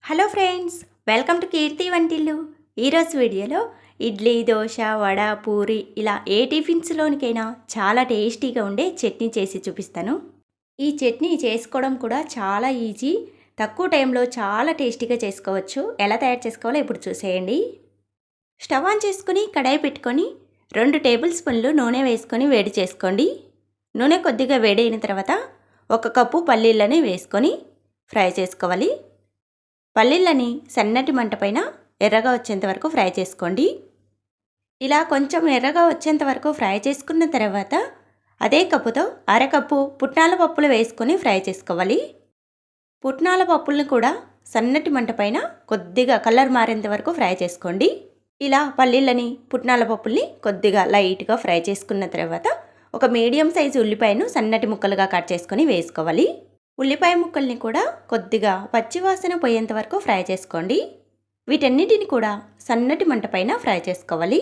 Hello friends, welcome to కీర్తి వంటిల్లు. ఈరోజు వీడియోలో ఇడ్లీ, దోశ, వడ, పూరి ఇలా ఏ టిఫిన్స్లోనికైనా చాలా టేస్టీగా ఉండే చట్నీ చేసి చూపిస్తాను. ఈ చట్నీ చేసుకోవడం కూడా చాలా ఈజీ, తక్కువ టైంలో చాలా టేస్టీగా చేసుకోవచ్చు. ఎలా తయారు చేసుకోవాలో ఇప్పుడు చూసేయండి. స్టవ్ ఆన్ చేసుకుని కడాయి పెట్టుకొని 2 టేబుల్ స్పూన్లు నూనె వేసుకొని వేడి చేసుకోండి. నూనె కొద్దిగా వేడైన తర్వాత 1 కప్పు పల్లీలని వేసుకొని ఫ్రై చేసుకోవాలి. పల్లీలని సన్నటి మంట పైన ఎర్రగా వచ్చేంత వరకు ఫ్రై చేసుకోండి. ఇలా కొంచెం ఎర్రగా వచ్చేంత వరకు ఫ్రై చేసుకున్న తర్వాత అదే కప్పుతో అరకప్పు పుట్నాల పప్పులు వేసుకొని ఫ్రై చేసుకోవాలి. పుట్నాల పప్పులను కూడా సన్నటి మంట పైన కొద్దిగా కలర్ మారేంత వరకు ఫ్రై చేసుకోండి. ఇలా పల్లీలని పుట్నాల పప్పుల్ని కొద్దిగా లైట్గా ఫ్రై చేసుకున్న తర్వాత ఒక మీడియం సైజు ఉల్లిపాయను సన్నటి ముక్కలుగా కట్ చేసుకొని వేసుకోవాలి. ఉల్లిపాయ ముక్కల్ని కూడా కొద్దిగా పచ్చివాసన పోయేంత వరకు ఫ్రై చేసుకోండి. వీటన్నిటిని కూడా సన్నటి మంట పైన ఫ్రై చేసుకోవాలి.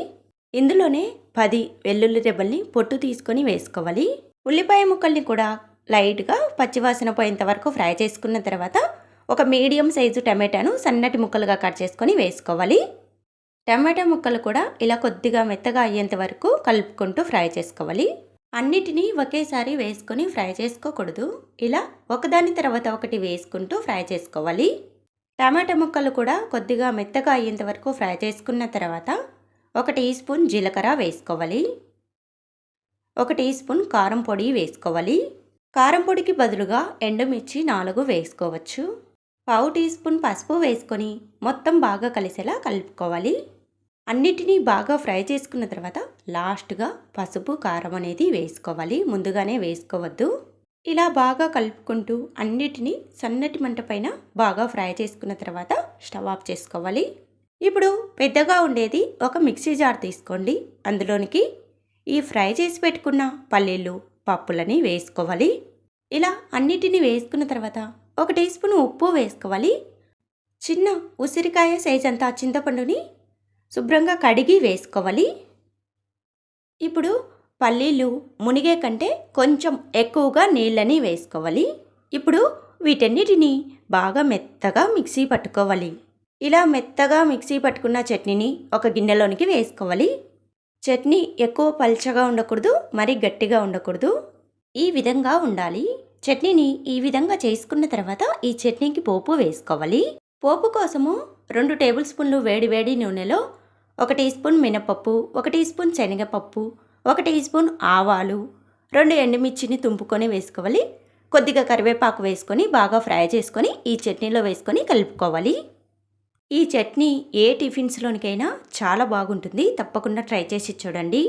ఇందులోనే 10 వెల్లుల్లి రెబ్బల్ని పొట్టు తీసుకొని వేసుకోవాలి. ఉల్లిపాయ ముక్కల్ని కూడా లైట్గా పచ్చివాసన పోయేంత వరకు ఫ్రై చేసుకున్న తర్వాత ఒక మీడియం సైజు టమాటాను సన్నటి ముక్కలుగా కట్ చేసుకొని వేసుకోవాలి. టమాటా ముక్కలు కూడా ఇలా కొద్దిగా మెత్తగా అయ్యేంత వరకు కలుపుకుంటూ ఫ్రై చేసుకోవాలి. అన్నిటినీ ఒకేసారి వేసుకొని ఫ్రై చేసుకోకూడదు. ఇలా ఒకదాని తర్వాత ఒకటి వేసుకుంటూ ఫ్రై చేసుకోవాలి. టమాటా ముక్కలు కూడా కొద్దిగా మెత్తగా అయ్యేంత వరకు ఫ్రై చేసుకున్న తర్వాత 1 టీ స్పూన్ జీలకర్ర వేసుకోవాలి. 1 టీ స్పూన్ కారం పొడి వేసుకోవాలి. కారం పొడికి బదులుగా ఎండుమిర్చి 4 వేసుకోవచ్చు. 1/2 టీ స్పూన్ పసుపు వేసుకొని మొత్తం బాగా కలిసేలా కలుపుకోవాలి. అన్నిటినీ బాగా ఫ్రై చేసుకున్న తర్వాత లాస్ట్గా పసుపు, కారం అనేది వేసుకోవాలి. ముందుగానే వేసుకోవద్దు. ఇలా బాగా కలుపుకుంటూ అన్నిటినీ సన్నటి మంట పైన బాగా ఫ్రై చేసుకున్న తర్వాత స్టవ్ ఆఫ్ చేసుకోవాలి. ఇప్పుడు పెద్దగా ఉండేది ఒక మిక్సీ జార్ తీసుకోండి. అందులోనికి ఈ ఫ్రై చేసి పెట్టుకున్న పల్లీలు, పప్పులని వేసుకోవాలి. ఇలా అన్నిటినీ వేసుకున్న తర్వాత 1 టీ స్పూన్ ఉప్పు వేసుకోవాలి. చిన్న ఉసిరికాయ సైజ్ అంతా చింతపండుని శుభ్రంగా కడిగి వేసుకోవాలి. ఇప్పుడు పల్లీలు మునిగే కంటే కొంచెం ఎక్కువగా నీళ్ళని వేసుకోవాలి. ఇప్పుడు వీటన్నిటిని బాగా మెత్తగా మిక్సీ పట్టుకోవాలి. ఇలా మెత్తగా మిక్సీ పట్టుకున్న చట్నీని ఒక గిన్నెలోనికి వేసుకోవాలి. చట్నీ ఎక్కువ పల్చగా ఉండకూడదు, మరీ గట్టిగా ఉండకూడదు. ఈ విధంగా ఉండాలి. చట్నీని ఈ విధంగా చేసుకున్న తర్వాత ఈ చట్నీకి పోపు వేసుకోవాలి. పోపు కోసము 2 టేబుల్ స్పూన్లు వేడి నూనెలో 1 టీ స్పూన్ మినపప్పు, 1 టీ స్పూన్ శనగపప్పు, 1 టీ స్పూన్ ఆవాలు, 2 ఎండుమిర్చిని తుంపుకొని వేసుకోవాలి. కొద్దిగా కరివేపాకు వేసుకొని బాగా ఫ్రై చేసుకొని ఈ చట్నీలో వేసుకొని కలుపుకోవాలి. ఈ చట్నీ ఏ టిఫిన్స్లోనికైనా చాలా బాగుంటుంది. తప్పకుండా ట్రై చేసి చూడండి.